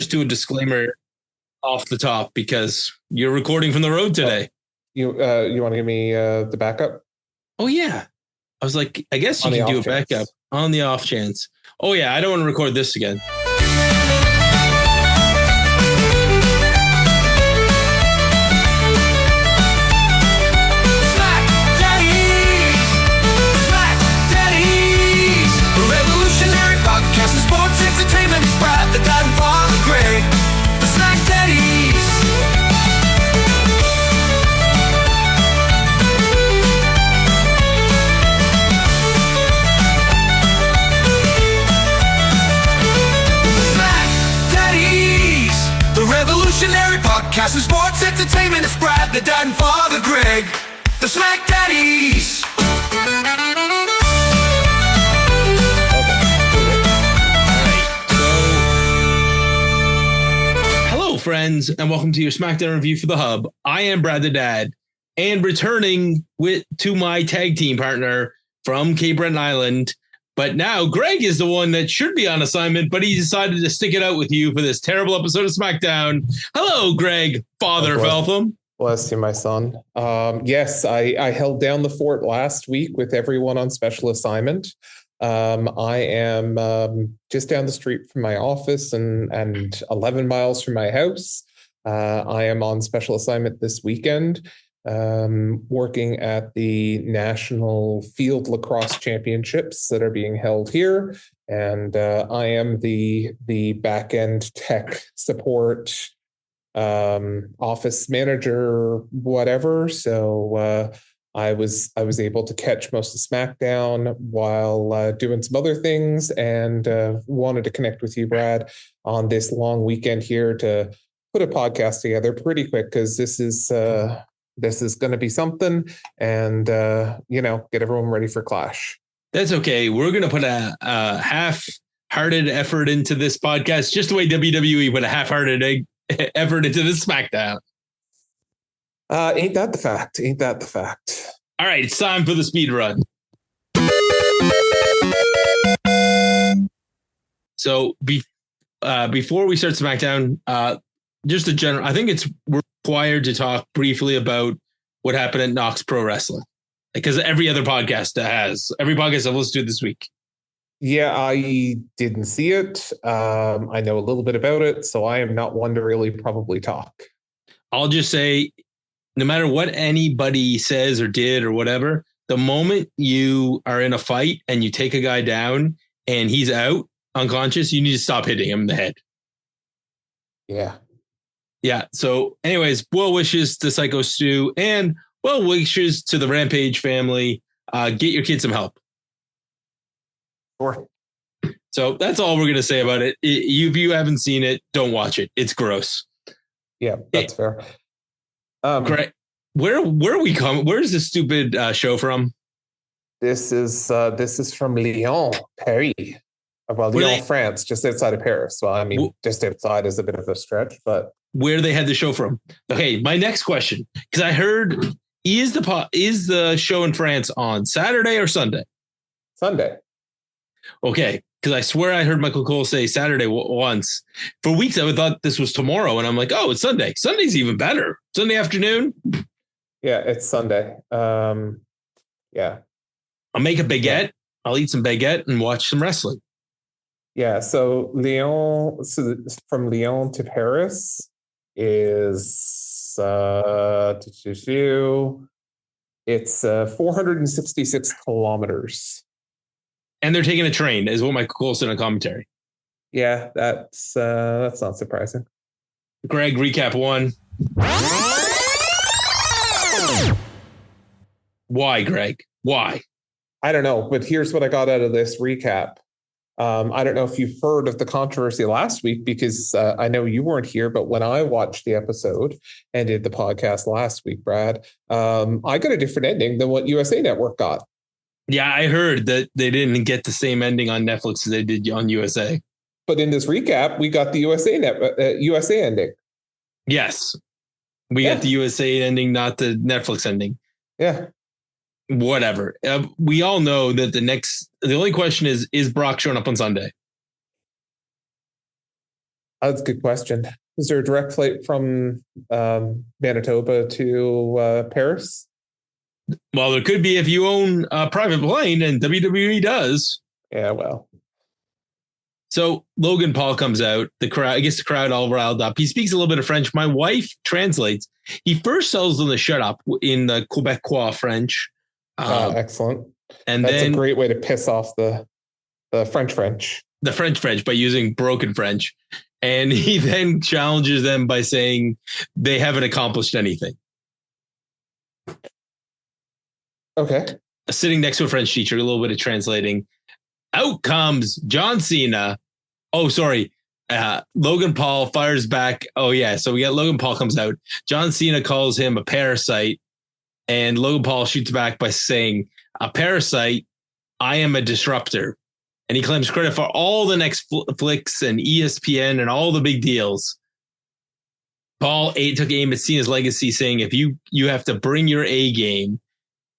just do a disclaimer off the top because you're recording from the road today. You want to give me the backup? Oh, yeah. I was like, I guess you can do a backup on the off chance. Oh, yeah. I don't want to record this again. Podcast and sports entertainment is Brad, the dad and father Greg, the SmackDaddies. Hello, friends, and welcome to your SmackDown review for the Hub. I am Brad, the dad, and returning to my tag team partner from Cape Breton Island. But now Greg is the one that should be on assignment, but he decided to stick it out with you for this terrible episode of SmackDown. Hello, Greg, father of Eltham. Bless you, my son. Yes, I held down the fort last week with everyone on special assignment. I am just down the street from my office and 11 miles from my house. I am on special assignment this weekend. Working at the National Field Lacrosse Championships that are being held here. And I am the back-end tech support office manager, whatever. So I was able to catch most of SmackDown while doing some other things and wanted to connect with you, Brad, on this long weekend here to put a podcast together pretty quick because this is going to be something and, get everyone ready for Clash. That's okay. We're going to put a half-hearted effort into this podcast, just the way WWE put a half-hearted effort into this SmackDown. Ain't that the fact? Ain't that the fact? All right, it's time for the speed run. So before we start SmackDown, just a general, I think we're required to talk briefly about what happened at Knox Pro Wrestling, because every podcast I've listened to this week. Yeah, I didn't see it. I know a little bit about it, so I am not one to really probably talk. I'll just say, no matter what anybody says or did or whatever, the moment you are in a fight and you take a guy down and he's out unconscious, you need to stop hitting him in the head. Yeah. So anyways, well wishes to Psycho Stu and well wishes to the Rampage family. Get your kids some help. Sure. So that's all we're going to say about it. If you haven't seen it, don't watch it. It's gross. Yeah, that's fair. Great. Where are we coming? Where's this stupid show from? This is from Lyon, Paris. Well, Lyon, France, just outside of Paris. Well, I mean, just outside is a bit of a stretch, but where they had the show from. Okay, my next question, because I heard is the show in France on Saturday or Sunday? Sunday. Okay, because I swear I heard Michael Cole say Saturday once. For weeks, I thought this was tomorrow, and I'm like, oh, it's Sunday. Sunday's even better. Sunday afternoon. Yeah, it's Sunday. Yeah. I'll make a baguette. I'll eat some baguette and watch some wrestling. Yeah, so from Lyon to Paris is it's 466 kilometers. And they're taking a train, is what Michael Cole said on commentary. Yeah, that's not surprising. Greg, recap one. Why, Greg? Why? I don't know, but here's what I got out of this recap. I don't know if you've heard of the controversy last week, because I know you weren't here, but when I watched the episode and did the podcast last week, Brad, I got a different ending than what USA Network got. Yeah, I heard that they didn't get the same ending on Netflix as they did on USA. But in this recap, we got the USA ending. Yes. We got the USA ending, not the Netflix ending. Yeah. Whatever. We all know that the only question is Brock showing up on Sunday? That's a good question. Is there a direct flight from Manitoba to Paris? Well, there could be if you own a private plane, and WWE does. Yeah, well. So Logan Paul comes out. The crowd, I guess the crowd all riled up. He speaks a little bit of French. My wife translates. He first tells them to shut up in the Quebecois French. Excellent. And that's then a great way to piss off the French. The French by using broken French. And he then challenges them by saying they haven't accomplished anything. Okay. Sitting next to a French teacher, a little bit of translating. Out comes John Cena. Oh, sorry. Logan Paul fires back. Oh, yeah. So we got Logan Paul comes out. John Cena calls him a parasite. And Logan Paul shoots back by saying, a parasite, I am a disruptor. And he claims credit for all the next flicks and ESPN and all the big deals. Paul took aim at Cena's legacy, saying, if you have to bring your A game,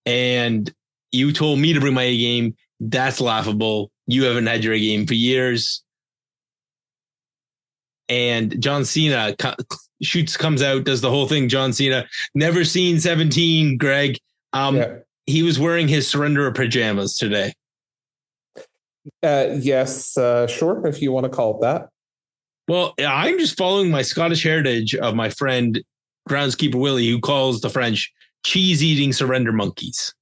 and you told me to bring my A game, that's laughable. You haven't had your A game for years. And John Cena comes out, does the whole thing. John Cena, never seen 17, Greg. He was wearing his surrender pajamas today. Yes, sure, if you want to call it that. Well, I'm just following my Scottish heritage of my friend groundskeeper Willie, who calls the French cheese-eating surrender monkeys.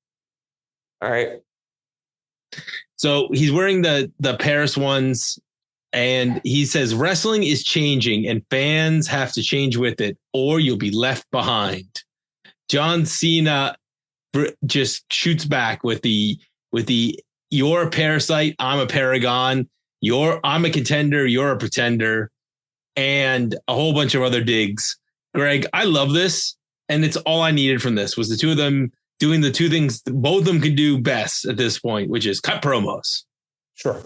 All right. So he's wearing the Paris ones, and he says wrestling is changing and fans have to change with it or you'll be left behind. John Cena just shoots back with the you're a parasite, I'm a paragon, I'm a contender, you're a pretender, and a whole bunch of other digs. Greg, I love this, and it's all I needed from this was the two of them doing the two things both of them can do best at this point, which is cut promos. Sure.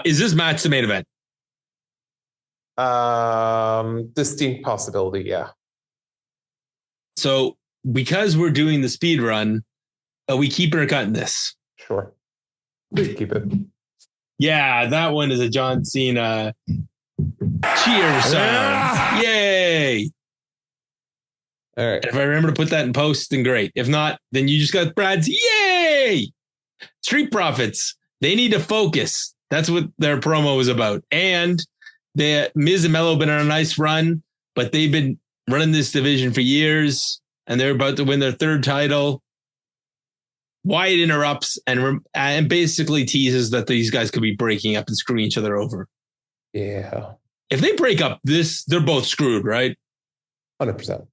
Is this match the main event? Distinct possibility, yeah. So because we're doing the speed run, we keep her cutting this. Sure. Please keep it. Yeah, that one is a John Cena cheer sound. Yay. All right. If I remember to put that in post, then great. If not, then you just got Brad's yay. Street Profits. They need to focus. That's what their promo is about. And Miz and Mello have been on a nice run, but they've been running this division for years, and they're about to win their third title. Wyatt interrupts and basically teases that these guys could be breaking up and screwing each other over. Yeah. If they break up, they're both screwed, right? 100%.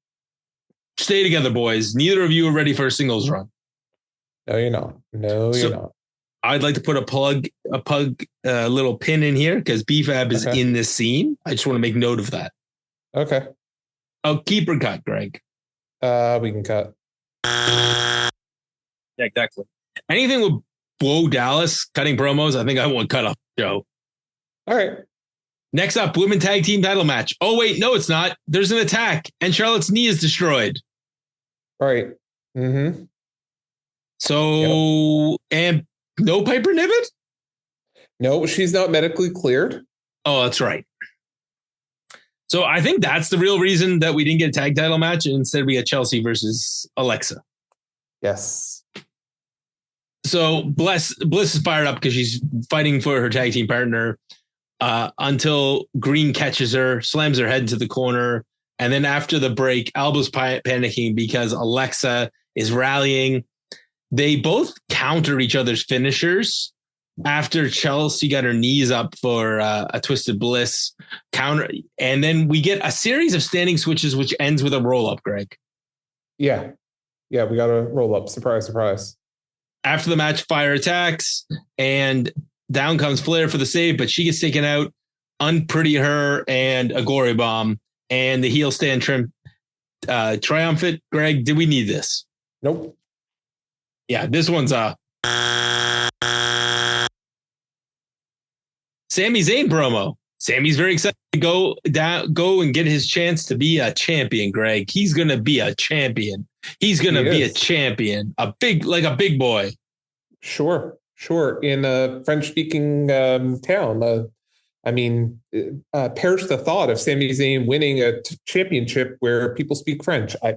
Stay together, boys. Neither of you are ready for a singles run. No, you're not. You're not. I'd like to put a little pin in here because BFAB is in this scene. I just want to make note of that. Okay. Oh, keep or cut, Greg. We can cut. Yeah, exactly. Anything with Bo Dallas cutting promos, I think I want cut off the show. All right. Next up, women tag team title match. Oh, wait, no, it's not. There's an attack, and Charlotte's knee is destroyed. All right. Mm-hmm. So, and no Piper Niven? No, she's not medically cleared. Oh, that's right. So I think that's the real reason that we didn't get a tag title match, and instead we got Chelsea versus Alexa. Yes. So Bliss is fired up because she's fighting for her tag team partner until Green catches her, slams her head into the corner. And then after the break, Alba's panicking because Alexa is rallying. They both counter each other's finishers after Chelsea got her knees up for a Twisted Bliss counter. And then we get a series of standing switches, which ends with a roll up, Greg. Yeah. Yeah, we got a roll up. Surprise, surprise. After the match, Fyre attacks and down comes Flair for the save, but she gets taken out. Unpretty her and a gory bomb, and the heel stand triumphant. Greg, did we need this? Nope. Yeah, this one's Sami Zayn promo. Sammy's very excited to go and get his chance to be a champion, Greg. He's going to be a champion. He's going to be a champion, a big boy. Sure. In a French-speaking town. I mean, perish the thought of Sami Zayn winning a championship where people speak French. I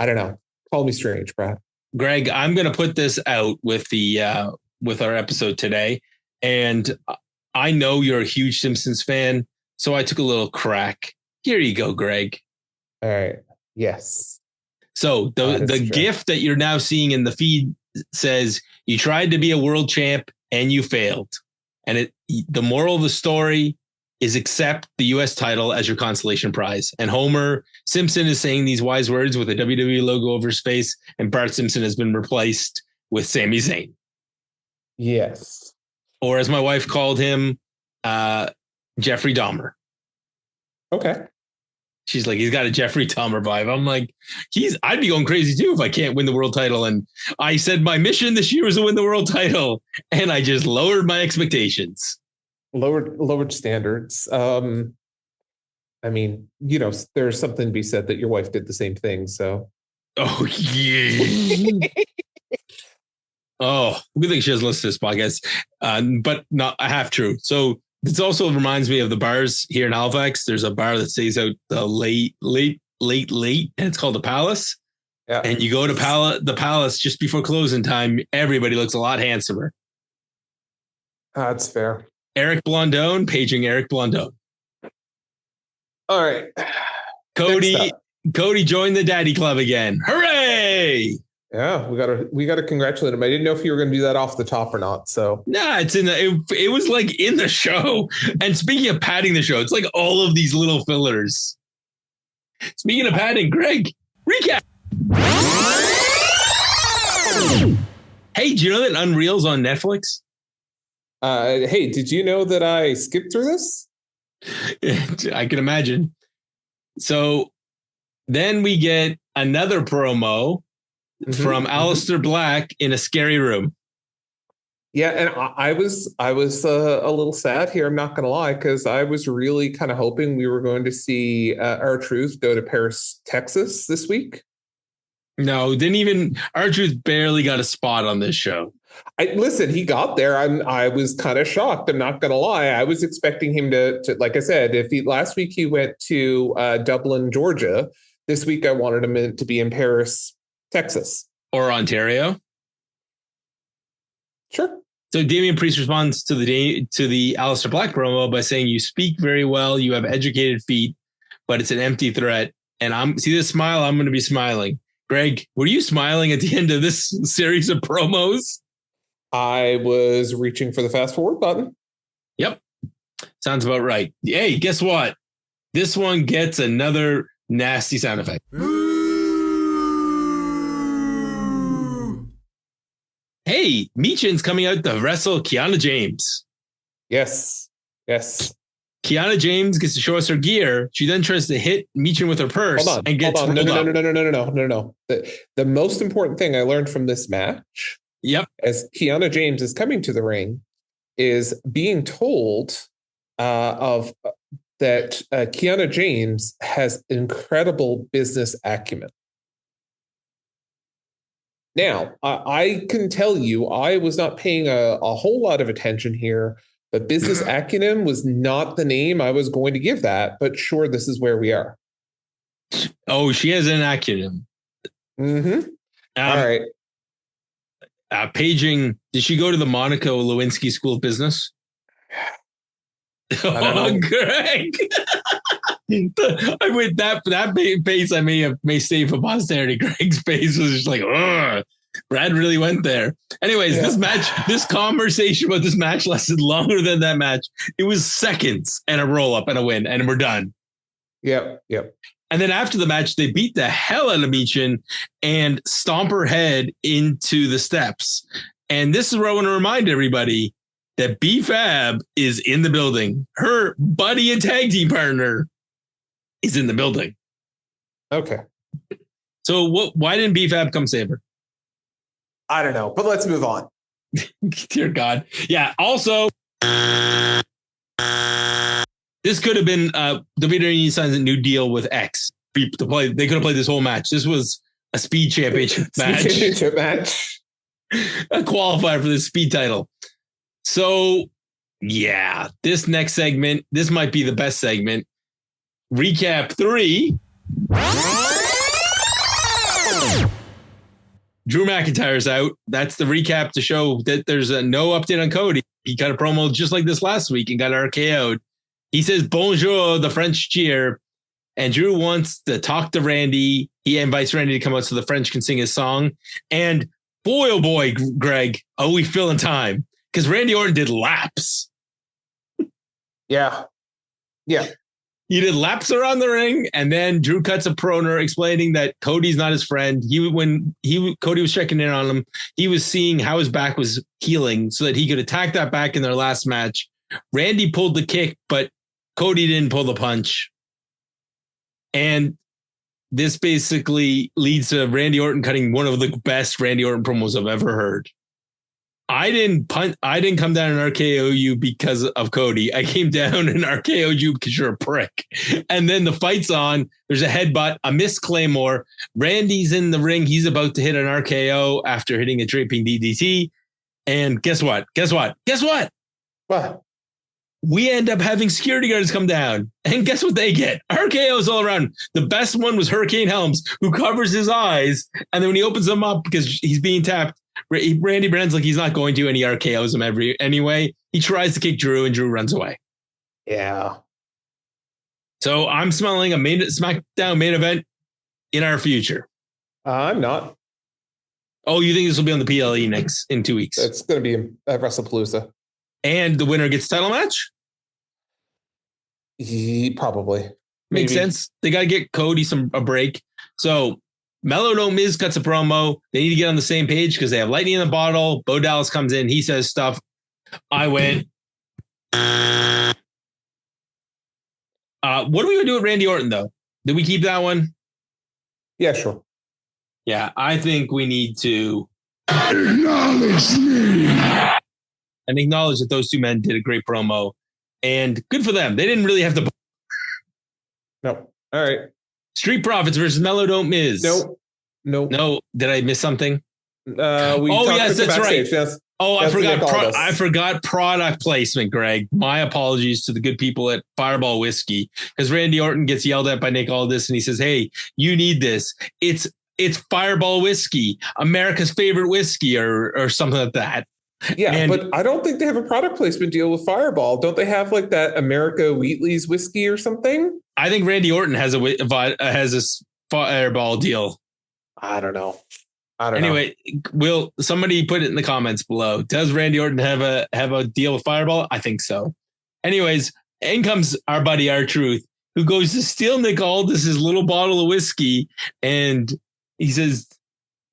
don't know. Call me strange, Brad. Greg, I'm going to put this out with with our episode today. And I know you're a huge Simpsons fan, so I took a little crack. Here you go, Greg. All right. Yes. So the GIF that you're now seeing in the feed says you tried to be a world champ and you failed. And the moral of the story is accept the U.S. title as your consolation prize. And Homer Simpson is saying these wise words with a WWE logo over his face, and Bart Simpson has been replaced with Sami Zayn. Yes. Or as my wife called him, Jeffrey Dahmer. Okay. She's like, he's got a Jeffrey Dahmer vibe. I'm like, I'd be going crazy too if I can't win the world title. And I said my mission this year was to win the world title, and I just lowered my expectations. Lowered standards. I mean, there's something to be said that your wife did the same thing. So. Oh yeah. Oh, we think she doesn't listen to this podcast, but not a half true. So this also reminds me of the bars here in Halifax. There's a bar that stays out late, and it's called the Palace. Yeah. And you go to the Palace just before closing time. Everybody looks a lot handsomer. That's fair. Eric Blondone, paging Eric Blondone. All right. Cody joined the Daddy Club again. Hooray! Yeah, we gotta congratulate him. I didn't know if you were gonna do that off the top or not. So it's it was like in the show. And speaking of padding the show, it's like all of these little fillers. Speaking of padding, Greg, recap. Hey, do you know that Unreal's on Netflix? Hey, did you know that I skipped through this? I can imagine. So then we get another promo from Aleister Black in a scary room. Yeah, and I was a little sad here. I'm not going to lie, because I was really kind of hoping we were going to see R-Truth go to Paris, Texas this week. No, R-Truth barely got a spot on this show. Listen, he got there. I was kind of shocked. I'm not going to lie. I was expecting him to, like I said, last week he went to Dublin, Georgia. This week I wanted him to be in Paris, Texas. Or Ontario. Sure. So Damian Priest responds to the Aleister Black promo by saying, "You speak very well. You have educated feet, but it's an empty threat. And see this smile? I'm going to be smiling." Greg, were you smiling at the end of this series of promos? I was reaching for the fast forward button. Yep. Sounds about right. Hey, guess what? This one gets another nasty sound effect. Hey, Michin's coming out to wrestle Kiana James. Yes. Kiana James gets to show us her gear. She then tries to hit Michin with her purse and gets No. The most important thing I learned from this match, as Kiana James is coming to the ring, is being told that Kiana James has incredible business acumen. Now, I can tell you, I was not paying a whole lot of attention here, but business acumen was not the name I was going to give that. But sure, this is where we are. Oh, she has an acumen. Mm-hmm. All right. Paging, did she go to the Monica Lewinsky School of Business? Oh, Greg. I went that face I may save for posterity. Greg's face was just like, ugh. Brad really went there. Anyways, this conversation about this match lasted longer than that match. It was seconds and a roll up and a win, and we're done. Yep. And then after the match, they beat the hell out of Michin and stomp her head into the steps. And this is where I want to remind everybody that B-Fab is in the building. Her buddy and tag team partner is in the building. Okay. So why didn't B-Fab come save her? I don't know, but let's move on. Dear God. Yeah. Also, this could have been WWE signs a new deal with X to play. They could have played this whole match. This was a speed championship match. A qualifier for the speed title. So Yeah, this next segment, this might be the best segment. Recap 3. Drew McIntyre's out. That's the recap to show that there's no update on Cody. He got a promo just like this last week and got RKO'd. He says, bonjour, the French cheer. And Drew wants to talk to Randy. He invites Randy to come out so the French can sing his song. And boy, oh boy, Greg, are we filling time? Because Randy Orton did laps. Yeah. He did laps around the ring, and then Drew cuts a proner explaining that Cody's not his friend. Cody was checking in on him, he was seeing how his back was healing so that he could attack that back in their last match. Randy pulled the kick, but Cody didn't pull the punch. And this basically leads to Randy Orton cutting one of the best Randy Orton promos I've ever heard. I didn't come down and RKO you because of Cody. I came down and RKO'd you because you're a prick. And then the fight's on. There's a headbutt, a missed Claymore. Randy's in the ring. He's about to hit an RKO after hitting a draping DDT. And guess what? What? We end up having security guards come down. And guess what they get? RKOs all around. The best one was Hurricane Helms, who covers his eyes. And then when he opens them up because he's being tapped, Randy Brand's like he's not going to, and he RKOs him anyway. He tries to kick Drew, and Drew runs away. Yeah. So I'm smelling a SmackDown main event in our future. I'm not. Oh, you think this will be on the PLE next in 2 weeks? It's going to be at WrestlePalooza. And the winner gets title match? Probably. Makes sense. They got to get Cody a break. So Mello No Miz cuts a promo. They need to get on the same page because they have lightning in the bottle. Bo Dallas comes in. He says stuff. I went. What are we going to do with Randy Orton, though? Did we keep that one? Yeah, sure. Yeah, I think we need to acknowledge me and acknowledge that those two men did a great promo. And good for them. They didn't really have to. No. All right. Street Profits versus Mello Don't Miz. Nope. No. Did I miss something? Yes, that's right. Yes. Oh, I forgot. I forgot product placement, Greg. My apologies to the good people at Fireball Whiskey, because Randy Orton gets yelled at by Nick Aldis, and he says, "Hey, you need this. It's Fireball Whiskey, America's favorite whiskey, or something like that." Yeah, but I don't think they have a product placement deal with Fireball. Don't they have like that America Wheatley's whiskey or something? I think Randy Orton has a Fireball deal. I don't know. Anyway, will somebody put it in the comments below? Does Randy Orton have a deal with Fireball? I think so. Anyways, in comes our buddy R-Truth, who goes to steal Nick Aldis' little bottle of whiskey, and he says,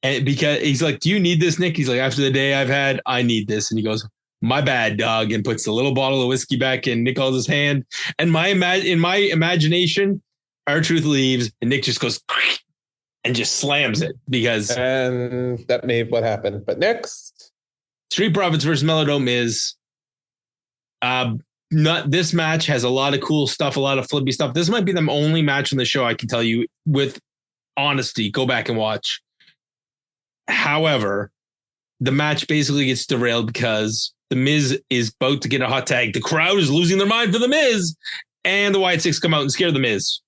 because he's like, "Do you need this, Nick?" He's like, "After the day I've had, I need this." And he goes, "My bad, dog," and puts the little bottle of whiskey back in Nick Aldis' hand. And in my imagination, R-Truth leaves, and Nick just goes and just slams it and that made what happened. But next, Street Profits versus Mello Don't Miz. This match has a lot of cool stuff, a lot of flippy stuff. This might be the only match on the show I can tell you with honesty. Go back and watch. However, the match basically gets derailed because the Miz is about to get a hot tag. The crowd is losing their mind for the Miz, and the Wyatt Six come out and scare the Miz.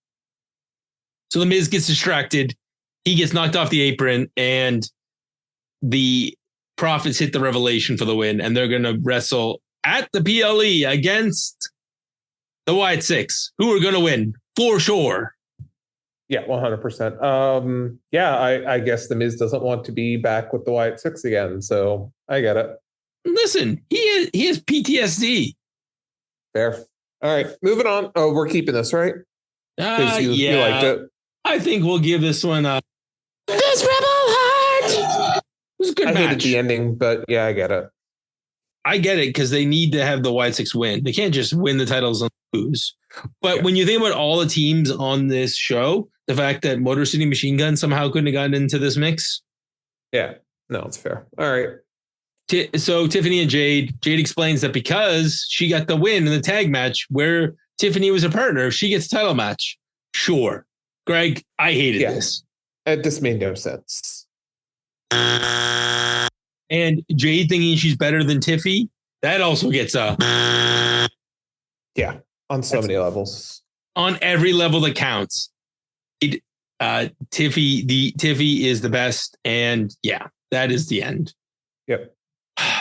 So the Miz gets distracted. He gets knocked off the apron, and the Profits hit the Revelation for the win, and they're going to wrestle at the PLE against the Wyatt Six, who are going to win for sure. Yeah, 100%. I guess the Miz doesn't want to be back with the Wyatt Six again, so I get it. Listen, he has PTSD. Fair. All right, moving on. Oh, we're keeping this, right? You liked it. I think we'll give this one a This Rebel Heart. It was a good match. I hated the ending, but yeah, I get it. I get it, because they need to have the Wyatt Six win. They can't just win the titles and lose. But when you think about all the teams on this show, the fact that Motor City Machine Gun somehow couldn't have gotten into this mix. Yeah, no, it's fair. All right. So Tiffany and Jade explains that because she got the win in the tag match where Tiffany was a partner, she gets a title match. Sure. Greg, I hated this. This made no sense. And Jade thinking she's better than Tiffy. That also gets a on so many levels. On every level that counts. Tiffy is the best, and yeah, that is the end. Yep.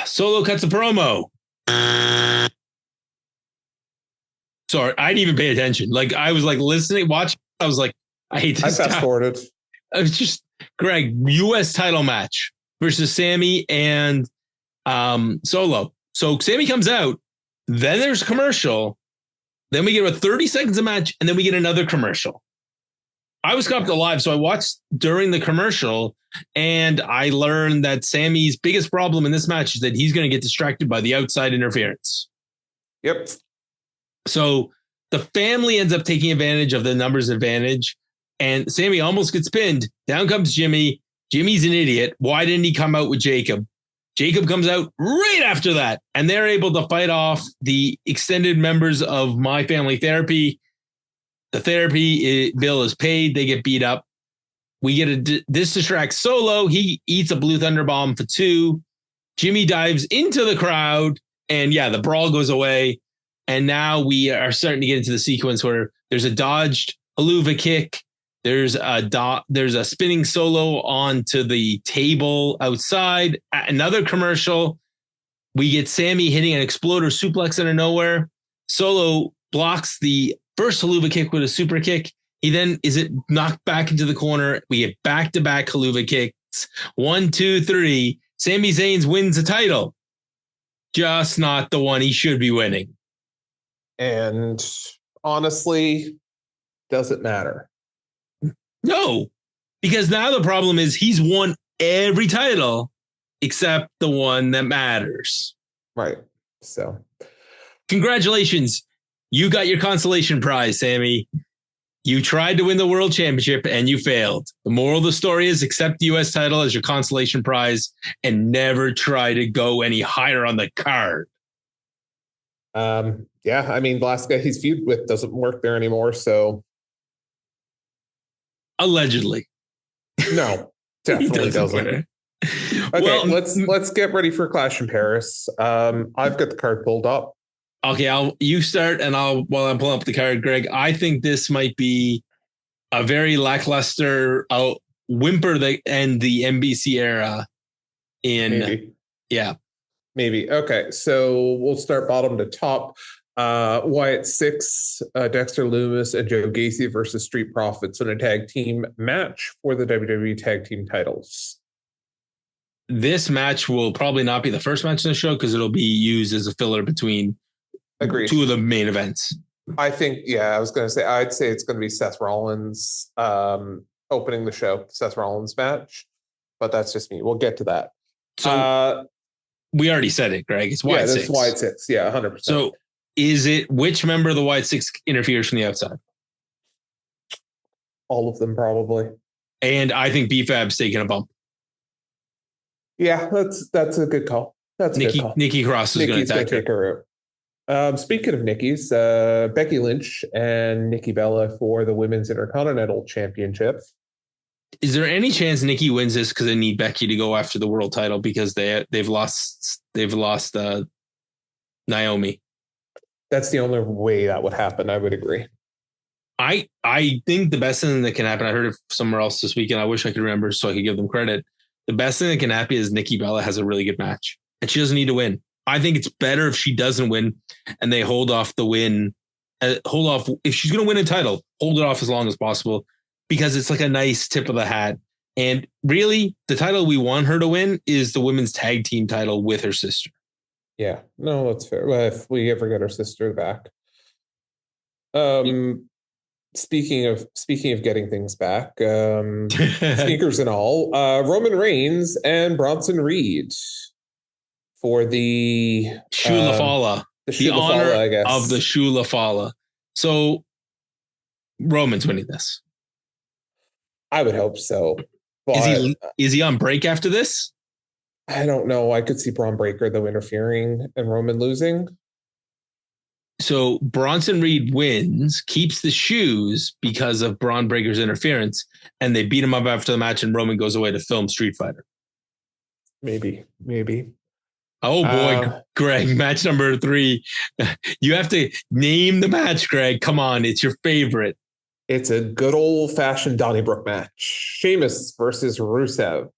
Solo cuts a promo. Sorry, I didn't even pay attention. Like I was like listening, watching. I was like, I hate this. I fast forwarded. I was just Greg, U.S. title match versus Sammy and Solo. So Sammy comes out, then there's a commercial, then we get about 30 seconds of match, and then we get another commercial. I was caught up to live, so I watched during the commercial, and I learned that Sammy's biggest problem in this match is that he's going to get distracted by the outside interference. Yep. So the family ends up taking advantage of the numbers advantage, and Sammy almost gets pinned. Down comes Jimmy. Jimmy's an idiot. Why didn't he come out with Jacob? Jacob comes out right after that, and they're able to fight off the extended members of My Family Therapy. The therapy bill is paid. They get beat up. We get this distracts Solo. He eats a Blue Thunder Bomb for 2. Jimmy dives into the crowd, and yeah, the brawl goes away. And now we are starting to get into the sequence where there's a dodged haluva kick. There's a spinning Solo onto the table outside. Another commercial. We get Sammy hitting an exploder suplex out of nowhere. Solo blocks the first haluva kick with a super kick. He then is knocked back into the corner. We get back-to-back haluva kicks. 1, 2, 3. Sami Zayn wins the title. Just not the one he should be winning. And honestly, doesn't matter. No, because now the problem is he's won every title except the one that matters. Right. So congratulations. You got your consolation prize, Sammy. You tried to win the world championship and you failed. The moral of the story is accept the U.S. title as your consolation prize and never try to go any higher on the card. Yeah, I mean, the last guy he's feuded with doesn't work there anymore, so allegedly. No, definitely doesn't. Okay, well, let's get ready for Clash in Paris. I've got the card pulled up. Okay, you start, and while I'm pulling up the card, Greg. I think this might be a very lackluster whimper that end the NBC era. Maybe. Okay, so we'll start bottom to top. Wyatt Six, Dexter Lumis, and Joe Gacy versus Street Profits in a tag team match for the WWE Tag Team titles. This match will probably not be the first match in the show because it'll be used as a filler between two of the main events. I think, I was going to say, I'd say it's going to be Seth Rollins opening the show, Seth Rollins match, but that's just me. We'll get to that. So we already said it, Greg. It's Wyatt Six. Wyatt Six. Yeah, 100%. So is it which member of the Wyatt Six interferes from the outside? All of them, probably. And I think B-Fab's taking a bump. Yeah, that's a good call. That's Nikki. A good call. Nikki Cross is going to take her out. Speaking of Nikki's, Becky Lynch and Nikki Bella for the Women's Intercontinental Championship. Is there any chance Nikki wins this because they need Becky to go after the world title because they've lost Naomi? That's the only way that would happen. I would agree. I think the best thing that can happen, I heard it somewhere else this weekend. I wish I could remember so I could give them credit. The best thing that can happen is Nikki Bella has a really good match and she doesn't need to win. I think it's better if she doesn't win and they hold off the win. Hold off. If she's going to win a title, hold it off as long as possible because it's like a nice tip of the hat. And really, the title we want her to win is the women's tag team title with her sister. Yeah, no, that's fair. Well, if we ever get our sister back. Speaking of getting things back, sneakers and all, Roman Reigns and Bronson Reed for the Shula Fala, the honor I guess. of the Shula Fala. So Roman's winning this. I would hope so. But is he on break after this? I don't know. I could see Braun Breaker though interfering and Roman losing. So Bronson Reed wins, keeps the shoes because of Braun Breaker's interference, and they beat him up after the match, and Roman goes away to film Street Fighter. Maybe. Oh boy, Greg, match number 3. You have to name the match, Greg. Come on, it's your favorite. It's a good old-fashioned Donnybrook match. Sheamus versus Rusev.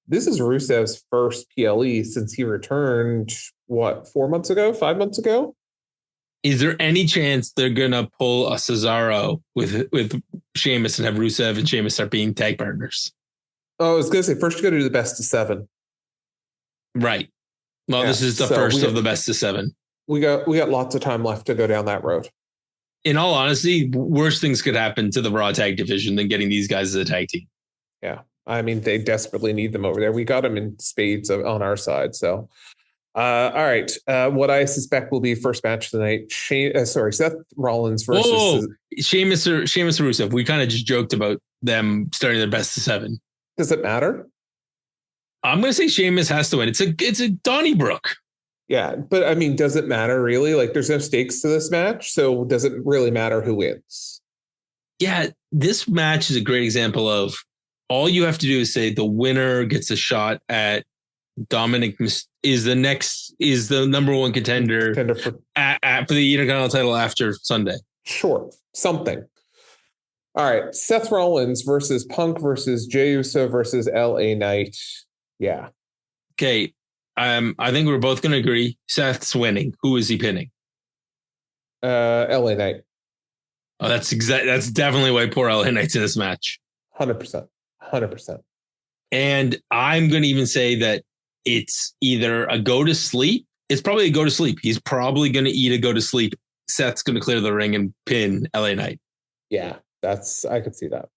This is Rusev's first PLE since he returned, 4 months ago, 5 months ago? Is there any chance they're going to pull a Cesaro with Sheamus and have Rusev and Sheamus start being tag partners? Oh, I was going to say, first you got to do the best of 7. Right. Well, yeah, this is the first of the best of 7. We got lots of time left to go down that road. In all honesty, worse things could happen to the Raw tag division than getting these guys as a tag team. Yeah. I mean, they desperately need them over there. We got them in spades on our side. So, all right. What I suspect will be first match tonight. Seth Rollins versus Sheamus or Rusev. We kind of just joked about them starting their best of 7. Does it matter? I'm going to say Sheamus has to win. It's a Donnybrook. Yeah, but I mean, does it matter really? Like, there's no stakes to this match, so does it really matter who wins? Yeah, this match is a great example of all you have to do is say the winner gets a shot at Dominic is the number 1 contender for the Intercontinental title after Sunday. Sure, something. All right, Seth Rollins versus Punk versus Jey Uso versus LA Knight. Yeah. Okay. I think we're both going to agree. Seth's winning. Who is he pinning? LA Knight. Oh, that's definitely why poor LA Knight's in this match. 100%. And I'm going to even say that it's either a go to sleep. It's probably a go to sleep. He's probably going to eat a go to sleep. Seth's going to clear the ring and pin LA Knight. Yeah, I could see that.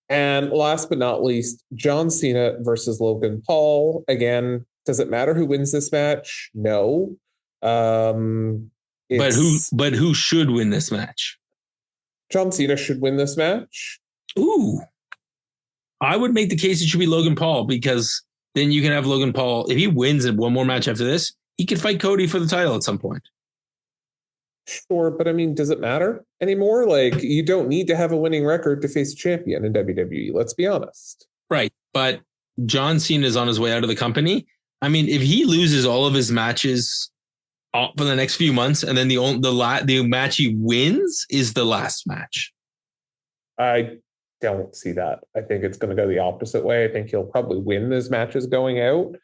And last but not least, John Cena versus Logan Paul. Again, does it matter who wins this match? No. But who should win this match? John Cena should win this match. Ooh. I would make the case it should be Logan Paul, because then you can have Logan Paul. If he wins in one more match after this, he could fight Cody for the title at some point. Sure, but I mean, does it matter anymore? Like, you don't need to have a winning record to face a champion in WWE. Let's be honest. Right. But John Cena is on his way out of the company. I mean, if he loses all of his matches for the next few months, and then the match he wins is the last match. I don't see that. I think it's going to go the opposite way. I think he'll probably win his matches going out,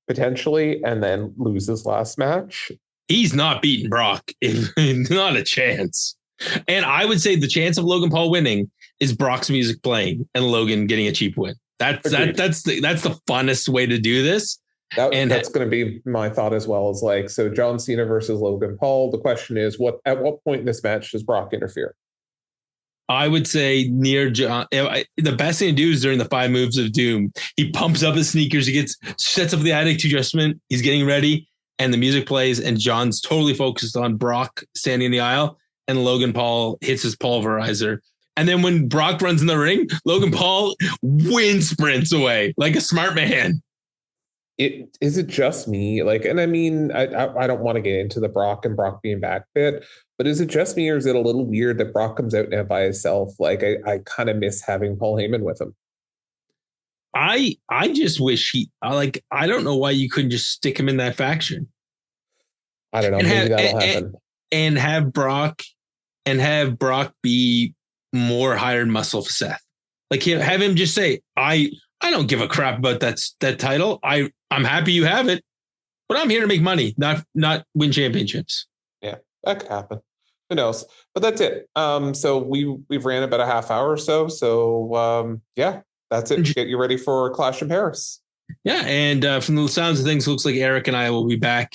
potentially, and then lose his last match. He's not beating Brock. Not a chance. And I would say the chance of Logan Paul winning is Brock's music playing and Logan getting a cheap win. That's the funnest way to do this. That's going to be my thought as well. Is like, so John Cena versus Logan Paul. The question is, at what point in this match does Brock interfere? I would say near John. The best thing to do is during the 5 moves of doom. He pumps up his sneakers. He sets up the attitude adjustment. He's getting ready, and the music plays, and John's totally focused on Brock standing in the aisle, and Logan Paul hits his pulverizer. And then when Brock runs in the ring, Logan Paul wind sprints away like a smart man. Is it just me? Like, and I mean, I don't want to get into the Brock and Brock being back bit, but is it just me, or is it a little weird that Brock comes out now by himself? Like, I kind of miss having Paul Heyman with him. I just wish I don't know why you couldn't just stick him in that faction. I don't know. Maybe that'll happen. And have Brock be more hired muscle for Seth. Like, have him just say, I don't give a crap about that title. I'm happy you have it, but I'm here to make money, not win championships. Yeah, that could happen. Who knows? But that's it. So we've ran about a half hour or so. So yeah, that's it. Get you ready for Clash in Paris. Yeah, and from the sounds of things, it looks like Eric and I will be back.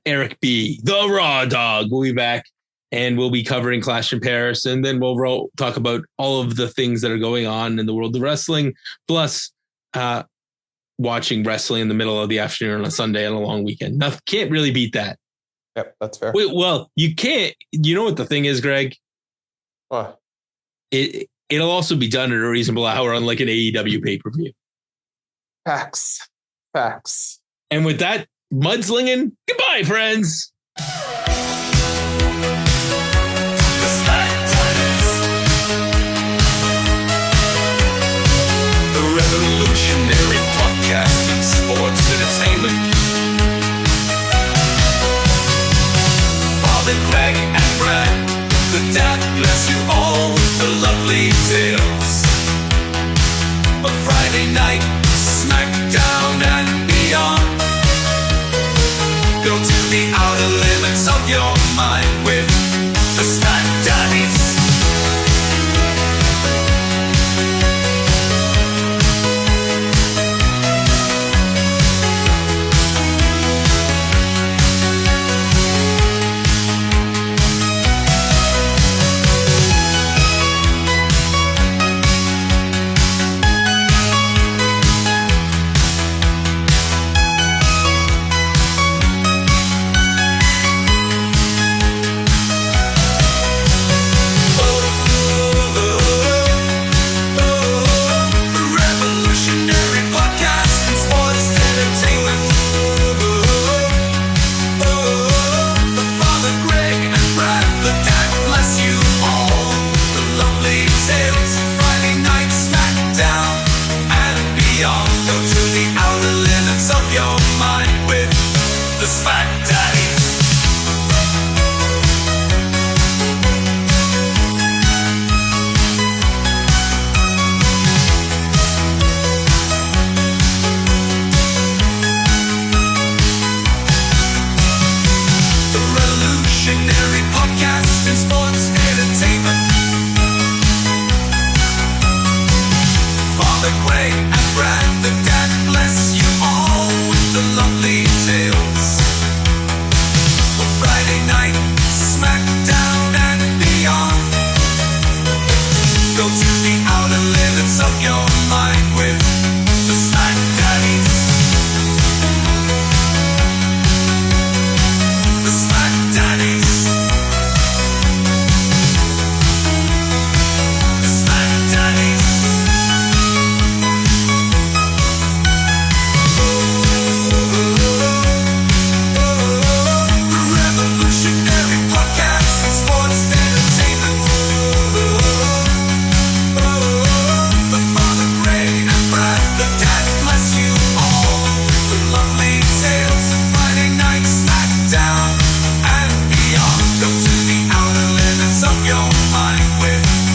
Eric B, the Raw Dog, will be back, and we'll be covering Clash in Paris, and then we'll talk about all of the things that are going on in the world of wrestling, plus watching wrestling in the middle of the afternoon on a Sunday and a long weekend. Can't really beat that. Yep, that's fair. Well, you can't. You know what the thing is, Greg? What? It'll also be done at a reasonable hour on like an AEW pay-per-view. Facts. And with that mudslinging, goodbye, friends. Revolutionary podcasting, sports entertainment. don't mind with